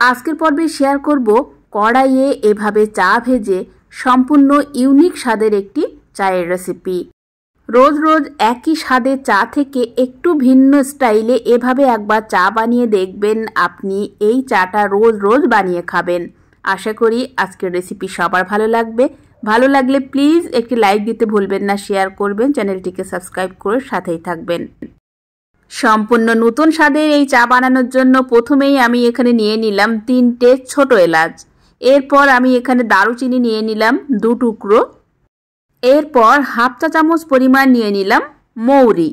আজকের পর্বে শেয়ার করব কড়াইয়ে এভাবে চা ভেজে সম্পূর্ণ ইউনিক স্বাদের একটি চায়ের রেসিপি। রোজ রোজ একই স্বাদের চা থেকে একটু ভিন্ন স্টাইলে এভাবে একবার চা বানিয়ে দেখবেন, আপনি এই চাটা রোজ রোজ বানিয়ে খাবেন। আশা করি আজকের রেসিপি সবার ভালো লাগবে। ভালো লাগলে প্লিজ একটি লাইক দিতে ভুলবেন না, শেয়ার করবেন, চ্যানেলটিকে সাবস্ক্রাইব করে সাথেই থাকবেন। সম্পূর্ণ নতুন স্বাদের এই চা বানানোর জন্য প্রথমেই আমি এখানে নিয়ে নিলাম 3টে ছোট এলাচ। এরপর আমি এখানে দারুচিনি নিয়ে নিলাম 2 টুকরো। এরপর হাফ চা চামচ পরিমাণ নিয়ে নিলাম মৌরি।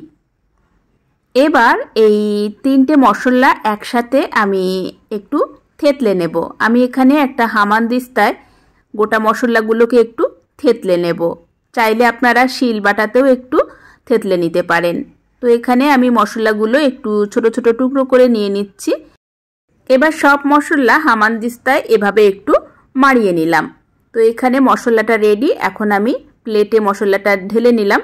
এবার এই 3টে মশলা একসাথে আমি একটু থেতলে নেব। আমি এখানে একটা হামানদিস্তায় গোটা মশলাগুলোকে একটু থেতলে নেব। চাইলে আপনারা শিল বাটাতেও একটু থেতলে নিতে পারেন। তো এখানে আমি মশলাগুলো একটু ছোট ছোট টুকরো করে নিয়ে নিচ্ছি। এবার সব মশলা হামানদিস্তায় এভাবে একটু মাড়িয়ে নিলাম। তো এখানে মশলাটা রেডি। এখন আমি প্লেটে মশলাটা ঢেলে নিলাম।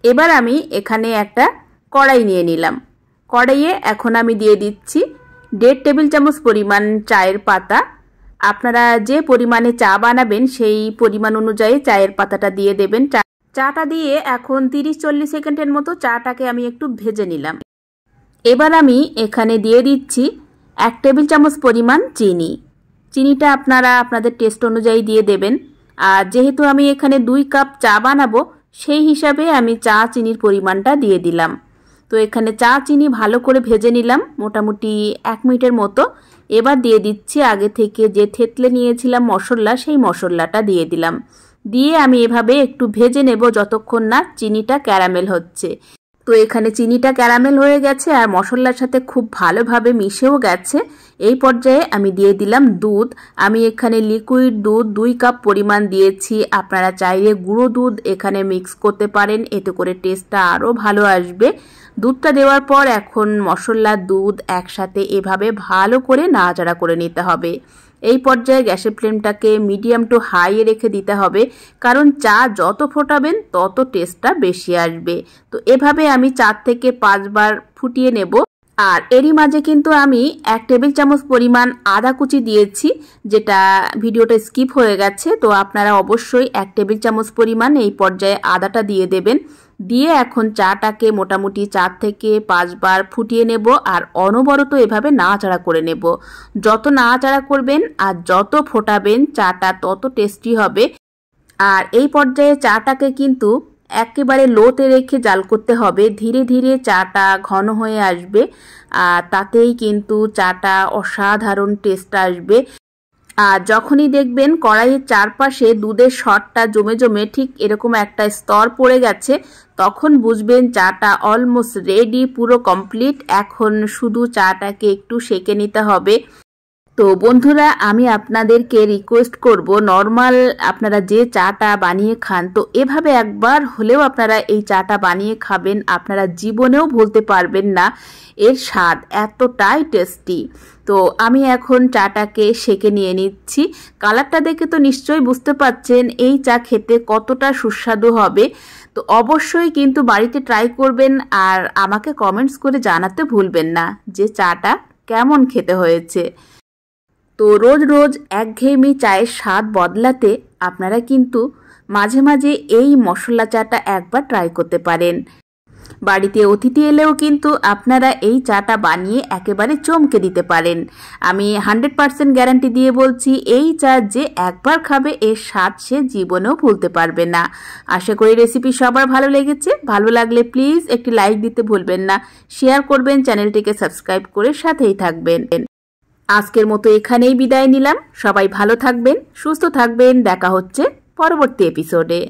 এবার আমি এখানে একটা কড়াই নিয়ে নিলাম। কড়াইয়ে এখন আমি দিয়ে দিচ্ছি 1.5 টেবিল চামচ পরিমাণ চায়ের পাতা। আপনারা যে পরিমাণে চা বানাবেন সেই পরিমাণ অনুযায়ী চায়ের পাতাটা দিয়ে দেবেন। চাটা দিয়ে এখন 30-40 সেকেন্ডের মতো চাটাকে আমি একটু ভেজে নিলাম। এবার আমি এখানে দিয়ে দিচ্ছি 1 টেবিল চামচ পরিমাণ চিনি। চিনিটা আপনারা আপনাদের টেস্ট অনুযায়ী দিয়ে দেবেন। আর যেহেতু আমি এখানে 2 কাপ চা বানাবো, সেই হিসাবে আমি চা চিনির পরিমাণটা দিয়ে দিলাম। তো এখানে চা চিনি ভালো করে ভেজে নিলাম মোটামুটি 1 মিনিটের মতো। এবার দিয়ে দিচ্ছি আগে থেকে যে থেতলে নিয়েছিলাম মশলা, সেই মশলাটা দিয়ে দিলাম। দিয়ে আমি এভাবে একটু ভেজে নেব যতক্ষণ না চিনিটা ক্যারামেল হচ্ছে। তো এখানে চিনিটা ক্যারামেল হয়ে গেছে আর মশলার সাথে খুব ভালোভাবে মিশেও গেছে। এই পর্যায়ে আমি দিয়ে দিলাম দুধ। আমি এখানে লিকুইড দুধ 2 কাপ পরিমাণ দিয়েছি। আপনারা চাইলে গুঁড়ো দুধ এখানে মিক্স করতে পারেন, এতে করে টেস্টটা আরও ভালো আসবে। দুধটা দেওয়ার পর এখন মশলা দুধ একসাথে এভাবে ভালো করে নাড়াচাড়া করে নিতে হবে। এই পর্যায়ে গ্যাসের ফ্লেমটাকে মিডিয়াম টু হাইয়ে রেখে দিতে হবে, কারণ চা যত ফোটাবেন তত টেস্টটা বেশি আসবে। তো এভাবে আমি 4 থেকে 5 বার ফুটিয়ে নেব। আর এরই মাঝে কিন্তু আমি 1 টেবিল চামচ পরিমাণ আদা কুচি দিয়েছি, যেটা ভিডিওটা স্কিপ হয়ে গেছে। তো আপনারা অবশ্যই 1 টেবিল চামচ পরিমাণ এই পর্যায়ে আদাটা দিয়ে দেবেন। দিয়ে এখন চাটাকে মোটামুটি 4 থেকে 5 বার ফুটিয়ে নেব আর অনবরত এভাবে নাড়াচাড়া করে নেব। যত নাড়াচাড়া করবেন আর যত ফোটাবেন চাটা তত টেস্টি হবে। আর এই পর্যায়ে চাটাকে কিন্তু একেবারে লোতে রেখে জাল করতে হবে। ধীরে ধীরে চাটা ঘন হয়ে আসবে আর তাতেই কিন্তু চাটা অসাধারণ টেস্ট আসবে। আর যখনই দেখবেন কড়াইয়ের চারপাশে দুধের সরটা জমে জমে ঠিক এরকম একটা স্তর পড়ে গেছে, তখন বুঝবেন চাটা অলমোস্ট রেডি, পুরো কমপ্লিট। এখন শুধু চাটাকে একটু সেঁকে নিতে হবে। তো বন্ধুরা, আমি আপনাদেরকে রিকোয়েস্ট করব, নর্মাল আপনারা যে চাটা বানিয়ে খান, তো এভাবে একবার হলেও আপনারা এই চাটা বানিয়ে খাবেন। আপনারা জীবনেও ভুলতে পারবেন না, এর স্বাদ এতটাই টেস্টি। তো আমি এখন চাটাকে সেঁকে নিয়ে নিচ্ছি। কালারটা দেখে তো নিশ্চয়ই বুঝতে পারছেন এই চা খেতে কতটা সুস্বাদু হবে। তো অবশ্যই কিন্তু বাড়িতে ট্রাই করবেন আর আমাকে কমেন্টস করে জানাতে ভুলবেন না যে চাটা কেমন খেতে হয়েছে। তো রোজ রোজ একঘেয়েমি চায়ের স্বাদ বদলাতে আপনারা কিন্তু মাঝে মাঝে এই মশলা চাটা একবার ট্রাই করতে পারেন। বাড়িতে অতিথি এলেও কিন্তু আপনারা এই চাটা বানিয়ে একেবারে চমকে দিতে পারেন। আমি 100% গ্যারান্টি দিয়ে বলছি, এই চা যে একবার খাবে এর স্বাদ সে জীবনেও ভুলতে পারবে না। আশা করি রেসিপি সবার ভালো লেগেছে। ভালো লাগলে প্লিজ একটি লাইক দিতে ভুলবেন না, শেয়ার করবেন, চ্যানেলটিকে সাবস্ক্রাইব করে সাথেই থাকবেন। আজকের মতো এখানেই বিদায় নিলাম। সবাই ভালো থাকবেন, সুস্থ থাকবেন। দেখা হচ্ছে পরবর্তী এপিসোডে।